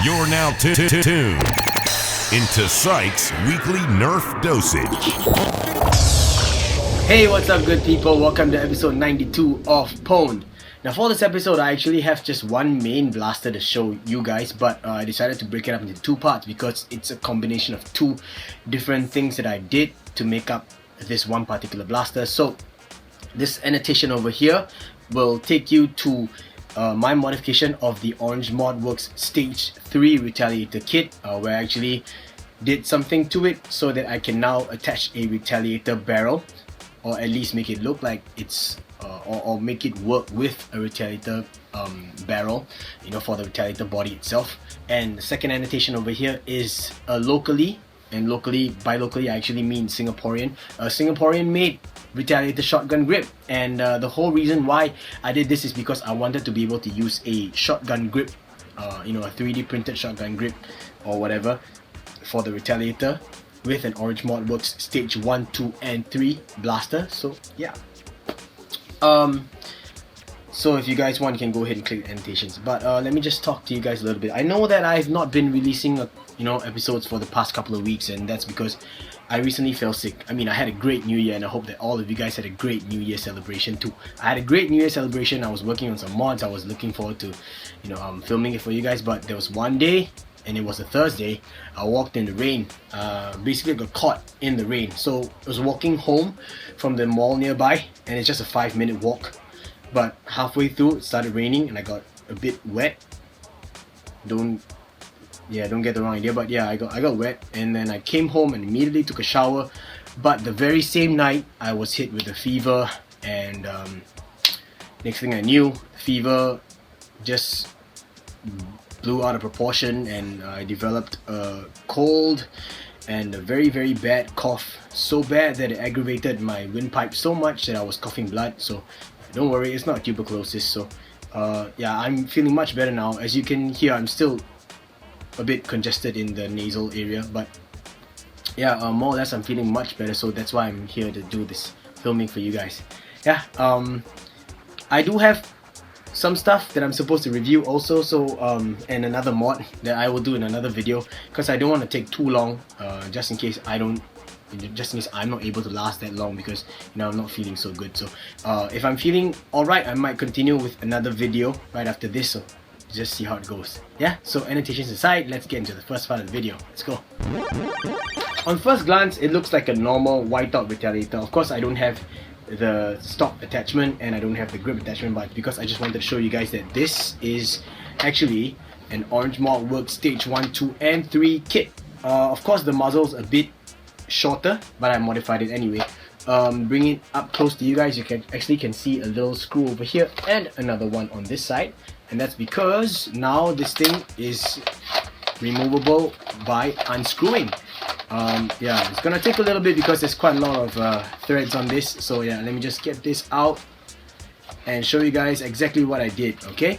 You're now tuned into pSyk's weekly Nerf dosage. Hey, what's up, good people? Welcome to episode 92 of pwned. Now, for this episode, I actually have just one main blaster to show you guys, but I decided to break it up into two parts because it's a combination of two different things that I did to make up this one particular blaster. So, this annotation over here will take you to my modification of the Orange ModWorks Stage 3 Retaliator kit, where I actually did something to it so that I can now attach a Retaliator barrel, or at least make it look like it's or make it work with a Retaliator barrel, you know, for the Retaliator body itself. And the second annotation over here is locally, and by locally I actually mean Singaporean, a Singaporean made Retaliator shotgun grip. And the whole reason why I did this is because I wanted to be able to use a shotgun grip, you know, a 3D printed shotgun grip or whatever for the Retaliator with an Orange ModWorks Stage 1, 2 and 3 blaster. So yeah, so if you guys want, you can go ahead and click the annotations, but let me just talk to you guys a little bit. I know that I've not been releasing episodes for the past couple of weeks, and that's because I recently fell sick. I mean, I had a great New Year, and I hope that all of you guys had a great New Year celebration too. I had a great New Year celebration. I was working on some mods. I was looking forward to, filming it for you guys. But there was one day, and it was a Thursday, I walked in the rain. Basically, I got caught in the rain. So I was walking home from the mall nearby, and it's just a 5-minute walk. But halfway through, it started raining, and I got a bit wet. Don't get the wrong idea, but yeah, I got wet, and then I came home and immediately took a shower. But the very same night, I was hit with a fever, and next thing I knew, the fever just blew out of proportion, and I developed a cold and a very, very bad cough. So bad that it aggravated my windpipe so much that I was coughing blood. So don't worry, it's not tuberculosis. So yeah, I'm feeling much better now. As you can hear, I'm still a bit congested in the nasal area, but yeah, more or less I'm feeling much better, so that's why I'm here to do this filming for you guys. Yeah, I do have some stuff that I'm supposed to review also, so and another mod that I will do in another video, because I don't want to take too long, just in case I'm not able to last that long, because I'm not feeling so good. So if I'm feeling alright, I might continue with another video right after this, so just see how it goes. Yeah, so annotations aside, let's get into the first part of the video. Let's go. On first glance, it looks like a normal whiteout Retaliator. Of course, I don't have the stock attachment and I don't have the grip attachment, but because I just wanted to show you guys that this is actually an Orange ModWorks Stage 1, 2 and 3 kit. Of course, the muzzle's a bit shorter, but I modified it anyway. Bring it up close to you guys, you can see a little screw over here and another one on this side, and that's because now this thing is removable by unscrewing. Yeah, it's gonna take a little bit because there's quite a lot of threads on this. So yeah, let me just get this out and show you guys exactly what I did. Okay,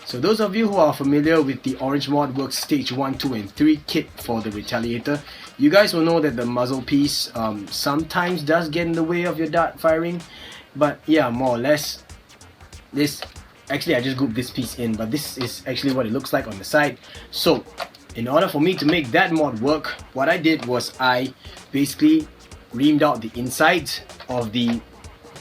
so those of you who are familiar with the Orange ModWorks Stage 1, 2 and 3 kit for the Retaliator, you guys will know that the muzzle piece sometimes does get in the way of your dart firing. But yeah, more or less, this actually I just grouped this piece in, but this is actually what it looks like on the side. So in order for me to make that mod work, what I did was I basically reamed out the insides of the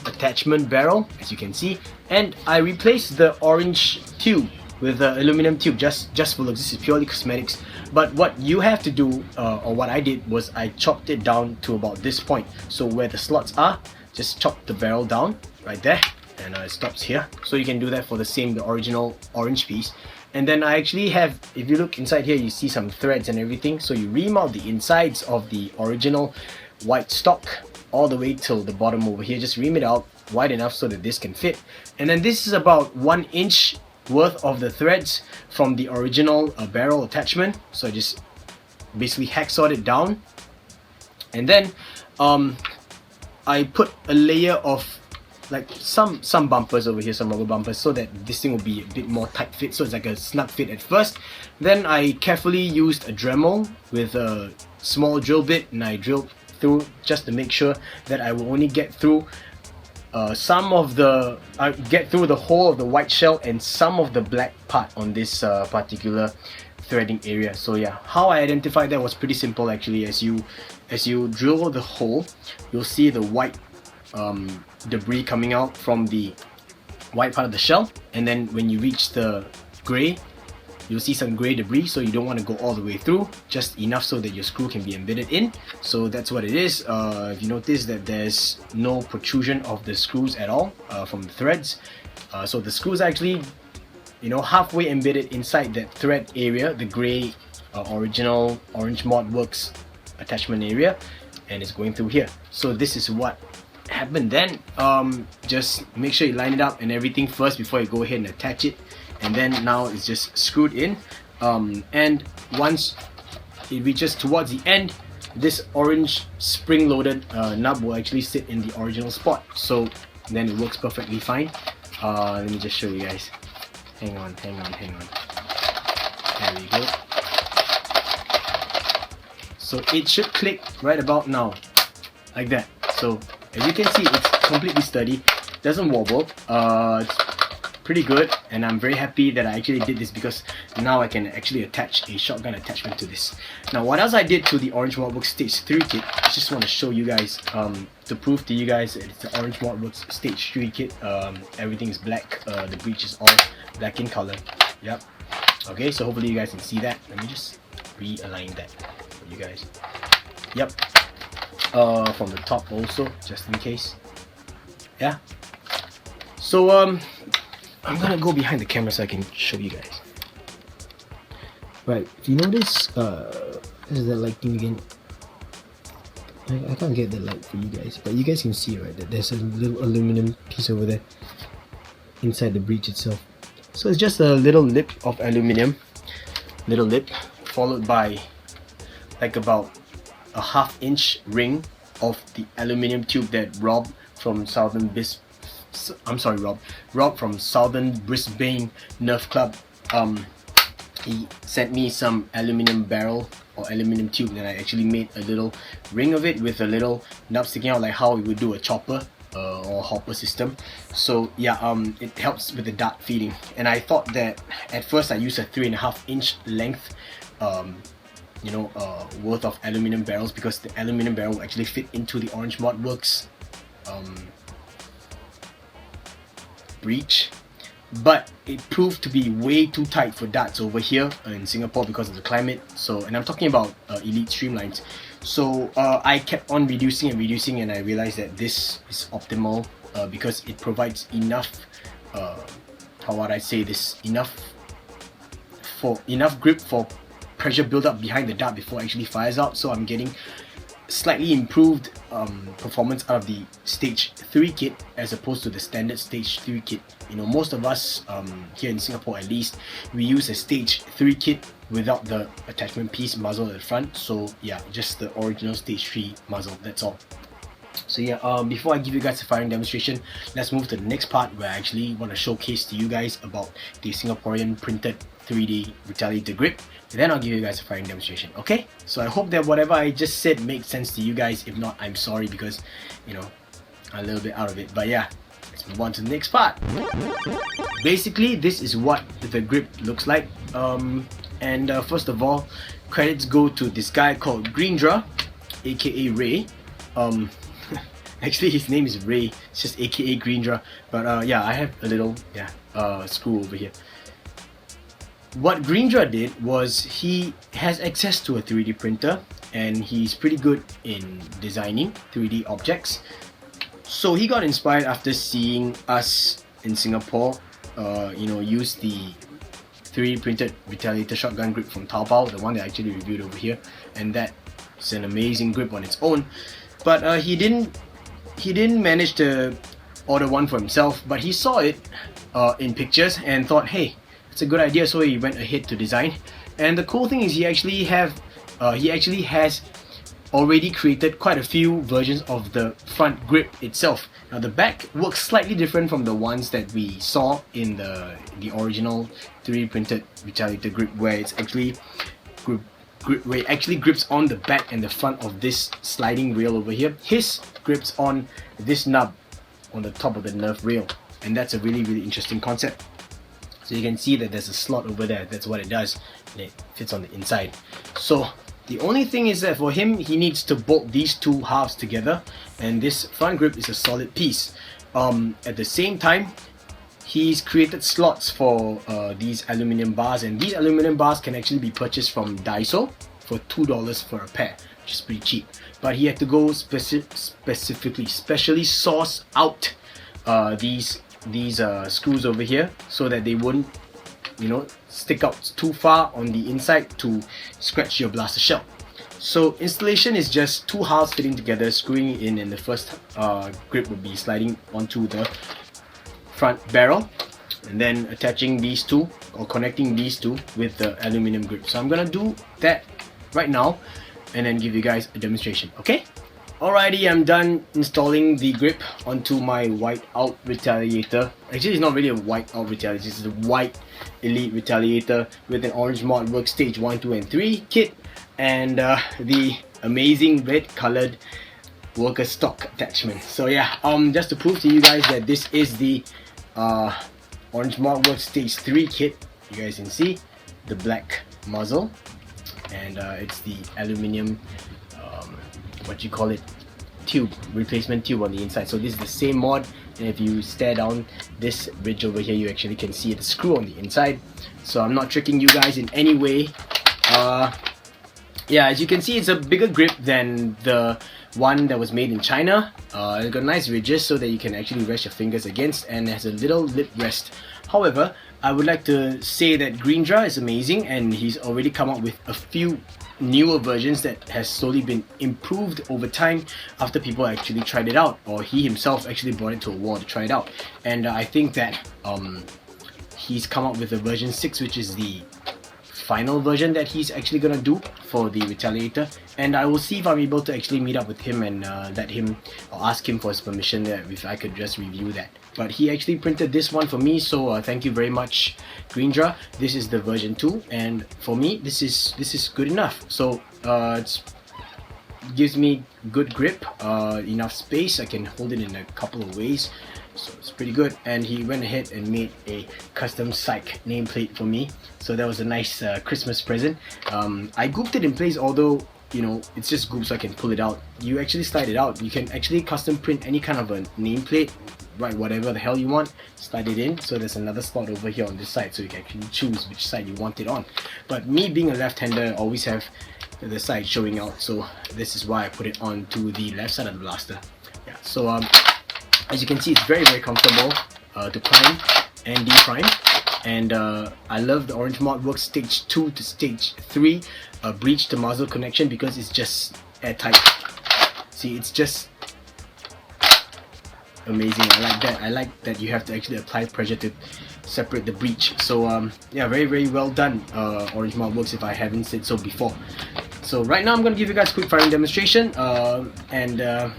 attachment barrel, as you can see, and I replaced the orange tube with the aluminum tube just for looks. This is purely cosmetics. But what you have to do, or what I did, was I chopped it down to about this point. So where the slots are, just chop the barrel down right there, and it stops here. So you can do that for the original orange piece. And then I actually have, if you look inside here, you see some threads and everything. So you ream out the insides of the original white stock all the way till the bottom over here. Just ream it out wide enough so that this can fit. And then this is about 1 inch worth of the threads from the original barrel attachment. So I just basically hacksawed it down, and then I put a layer of like some bumpers over here, some rubber bumpers, so that this thing will be a bit more tight fit, so it's like a snug fit at first. Then I carefully used a Dremel with a small drill bit, and I drilled through just to make sure that I will only get through get through the whole of the white shell and some of the black part on this particular threading area. So yeah, how I identified that was pretty simple actually. As you drill the hole, you'll see the white debris coming out from the white part of the shell, and then when you reach the gray, you'll see some gray debris. So you don't want to go all the way through, just enough so that your screw can be embedded in. So that's what it is. If you notice that there's no protrusion of the screws at all from the threads, so the screws are actually, you know, halfway embedded inside that thread area, the gray original Orange Mod Works attachment area, and it's going through here. So this is what happened then. Just make sure you line it up and everything first before you go ahead and attach it, and then now it's just screwed in, and once it reaches towards the end, this orange spring-loaded nub will actually sit in the original spot, so then it works perfectly fine. Let me just show you guys. Hang on. There we go. So it should click right about now, like that. So as you can see, it's completely sturdy, doesn't wobble. It's pretty good, and I'm very happy that I actually did this, because now I can actually attach a shotgun attachment to this. Now what else I did to the Orange Mod Works Stage 3 kit, I just want to show you guys, to prove to you guys that it's the Orange Mod Works Stage 3 kit. Everything is black, the breech is all black in color. Yep. Okay, so hopefully you guys can see that. Let me just realign that for you guys. Yep. From the top also, just in case. Yeah. So I'm gonna go behind the camera so I can show you guys. Right, if you notice, this is the lighting again. I can't get the light for you guys, but you guys can see, right, that there's a little aluminum piece over there inside the breech itself. So it's just a little lip of aluminum, followed by like about a ½ inch ring of the aluminum tube that Rob from Southern Brisbane Nerf Club, he sent me some aluminum barrel or aluminum tube, and I actually made a little ring of it with a little nub sticking out, like how we would do a chopper or hopper system. So yeah, it helps with the dart feeding, and I thought that at first I used a 3.5-inch length worth of aluminum barrels, because the aluminum barrel will actually fit into the Orange Mod Works breech, but it proved to be way too tight for darts over here in Singapore because of the climate. So, and I'm talking about Elite Streamlines. So I kept on reducing, and I realized that this is optimal because it provides enough enough grip for pressure build-up behind the dart before it actually fires out. So I'm getting slightly improved performance out of the Stage 3 kit as opposed to the standard Stage 3 kit. You know, most of us here in Singapore at least, we use a Stage 3 kit without the attachment piece muzzle at the front. So yeah, just the original Stage 3 muzzle, that's all. So yeah, before I give you guys a firing demonstration, let's move to the next part where I actually want to showcase to you guys about the Singaporean printed 3D Retaliator grip. And then I'll give you guys a firing demonstration, okay? So I hope that whatever I just said makes sense to you guys. If not, I'm sorry, because, you know, I'm a little bit out of it. But yeah, let's move on to the next part. Basically, this is what the grip looks like. First of all, credits go to this guy called Greendra, aka Ray. Actually his name is Ray, it's just aka Greendra. But yeah, I have a little screw over here. What Greendra did was he has access to a 3D printer, and he's pretty good in designing 3D objects. So he got inspired after seeing us in Singapore use the 3D printed Retaliator shotgun grip from Taobao, the one that I actually reviewed over here, and that is an amazing grip on its own. But he didn't manage to order one for himself, but he saw it in pictures and thought, hey, it's a good idea, so he went ahead to design. And the cool thing is he actually has already created quite a few versions of the front grip itself. Now the back works slightly different from the ones that we saw in the original 3D printed Retaliator grip, where it's actually where it actually grips on the back and the front of this sliding rail over here. His grips on this nub on the top of the Nerf rail, and that's a really interesting concept. So you can see that there's a slot over there. That's what it does, and it fits on the inside. So the only thing is that for him, he needs to bolt these two halves together, and this front grip is a solid piece. At the same time, he's created slots for these aluminum bars, and these aluminum bars can actually be purchased from Daiso for $2 for a pair, which is pretty cheap. But he had to go specially source out these screws over here so that they wouldn't, you know, stick out too far on the inside to scratch your blaster shell. So installation is just two halves fitting together, screwing it in, and the first grip would be sliding onto the front barrel, and then attaching these two or connecting these two with the aluminum grip. So I'm gonna do that right now and then give you guys a demonstration, okay? Alrighty, I'm done installing the grip onto my white out Retaliator. Actually, it's not really a white out Retaliator, it's a white Elite Retaliator with an orange modwork stage 1, 2 and 3 kit, and the amazing red colored worker stock attachment. So yeah, just to prove to you guys that this is the orange modwork stage 3 kit, you guys can see the black muzzle, and it's the aluminum what you call it, tube, replacement tube on the inside. So this is the same mod, and if you stare down this ridge over here, you actually can see the screw on the inside. So I'm not tricking you guys in any way. Yeah, as you can see, it's a bigger grip than the one that was made in China. It's got nice ridges so that you can actually rest your fingers against, and it has a little lip rest. However, I would like to say that Greendra is amazing, and he's already come up with a few newer versions that has slowly been improved over time after people actually tried it out, or he himself actually brought it to a wall to try it out. And I think that he's come up with a version 6, which is the final version that he's actually gonna do for the Retaliator, and I will see if I'm able to actually meet up with him and let him, or ask him for his permission that if I could just review that. But he actually printed this one for me, so thank you very much, Greendra. This is the version 2, and for me this is good enough. So it gives me good grip, enough space. I can hold it in a couple of ways, so it's pretty good. And he went ahead and made a custom pSyk nameplate for me, so that was a nice Christmas present. I gooped it in place, although, you know, it's just goop, so I can pull it out. You actually slide it out. You can actually custom print any kind of a nameplate, right, whatever the hell you want, slide it in. So there's another slot over here on this side, so you can actually choose which side you want it on. But me being a left-hander, I always have the side showing out, so this is why I put it on to the left side of the blaster. Yeah, so as you can see, it's very comfortable to prime and deprime, and I love the orange modwork stage 2 to stage 3 breech to muzzle connection, because it's just airtight. See, it's just amazing. I like that. I like that you have to actually apply pressure to separate the breech. So yeah, very well done, orange modworks, if I haven't said so before. So right now I'm going to give you guys a quick firing demonstration, and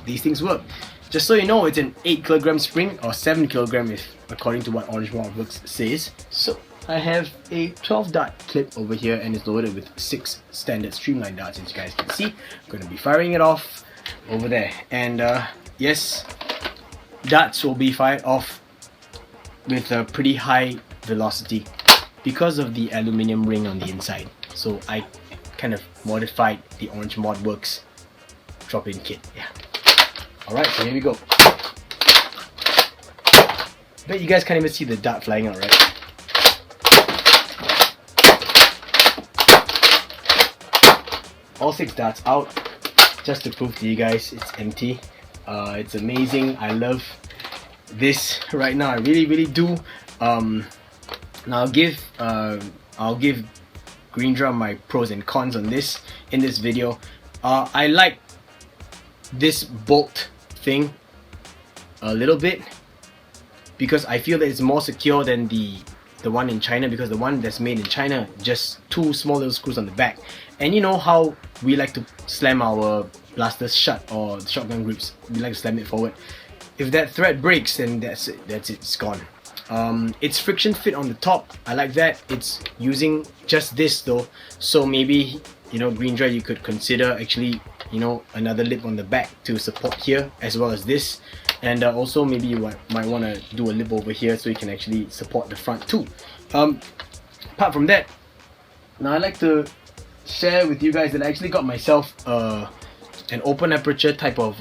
these things work. Just so you know, it's an 8 kg spring, or 7 kg if according to what Orange Modworks says. So I have a 12 dart clip over here, and it's loaded with 6 standard streamline darts, as you guys can see. I'm going to be firing it off over there, and yes, darts will be fired off with a pretty high velocity because of the aluminum ring on the inside. So I kind of modified the Orange Modworks drop-in kit. Yeah. Alright, so here we go. Bet you guys can't even see the dart flying out, right? All 6 darts out, just to prove to you guys it's empty. It's amazing. I love this right now. I really do. Now I'll give Greendra my pros and cons on this in this video. I like this bolt thing a little bit, because I feel that it's more secure than the one in China, because the one that's made in China, just 2 small little screws on the back. And you know how we like to slam our blasters shut, or shotgun grips, we like to slam it forward. If that thread breaks, then that's it, it's gone. It's friction fit on the top. I like that. It's using just this though, so maybe, you know, Greendra, you could consider actually, you know, another lip on the back to support here, as well as this. And also maybe you might want to do a lip over here so you can actually support the front too. Apart from that, now I'd like to share with you guys that I actually got myself an open aperture type of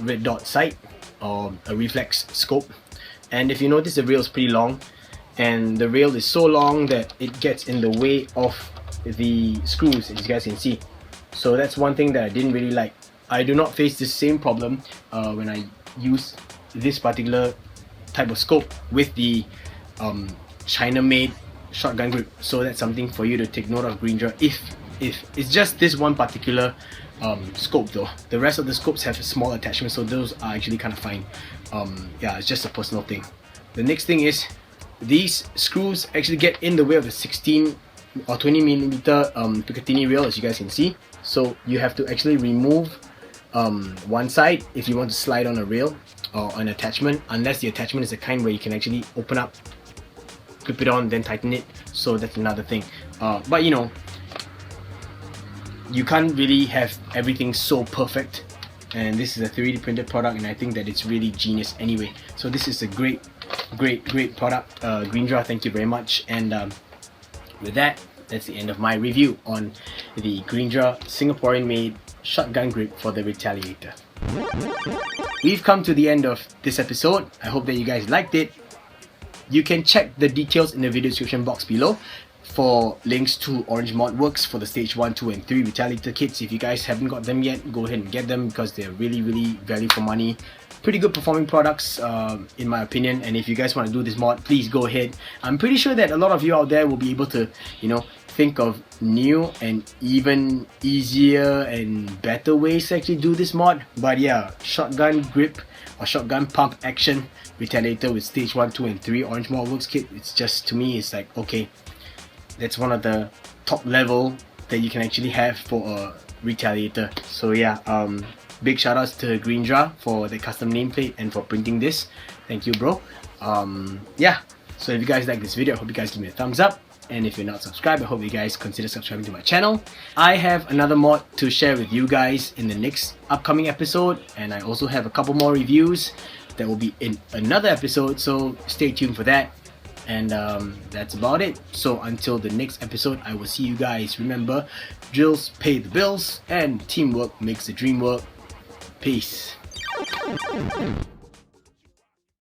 red dot sight, or a reflex scope. And if you notice, the rail is pretty long, and the rail is so long that it gets in the way of the screws, as you guys can see. So that's one thing that I didn't really like. I do not face the same problem when I use this particular type of scope with the China-made shotgun grip. So that's something for you to take note of, Greendra. If it's just this one particular scope though, the rest of the scopes have a small attachment, so those are actually kind of fine. Yeah, it's just a personal thing. The next thing is these screws actually get in the way of the 16 or 20mm Picatinny rail, as you guys can see. So you have to actually remove one side if you want to slide on a rail or an attachment, unless the attachment is the kind where you can actually open up, clip it on, then tighten it. So that's another thing. But you know, you can't really have everything so perfect, and this is a 3D printed product, and I think that it's really genius anyway. So this is a great product, Greendra. Thank you very much. And with that, that's the end of my review on the Greendra Singaporean made shotgun grip for the Retaliator. We've come to the end of this episode. I hope that you guys liked it. You can check the details in the video description box below for links to Orange Mod Works for the stage 1, 2 and 3 Retaliator kits. If you guys haven't got them yet, go ahead and get them, because they're really value for money. Pretty good performing products in my opinion. And if you guys want to do this mod, please go ahead. I'm pretty sure that a lot of you out there will be able to, you know, think of new and even easier and better ways to actually do this mod. But yeah, shotgun grip or shotgun pump action Retaliator with stage 1, 2 and 3 Orange Mod Works kit, it's just, to me, it's like, okay, that's one of the top level that you can actually have for a Retaliator. So yeah, big shout outs to Greendra for the custom nameplate and for printing this. Thank you, bro. Yeah, so if you guys like this video, I hope you guys give me a thumbs up. And if you're not subscribed, I hope you guys consider subscribing to my channel. I have another mod to share with you guys in the next upcoming episode, and I also have a couple more reviews that will be in another episode, so stay tuned for that. And that's about it. So until the next episode, I will see you guys. Remember, drills pay the bills and teamwork makes the dream work. Peace.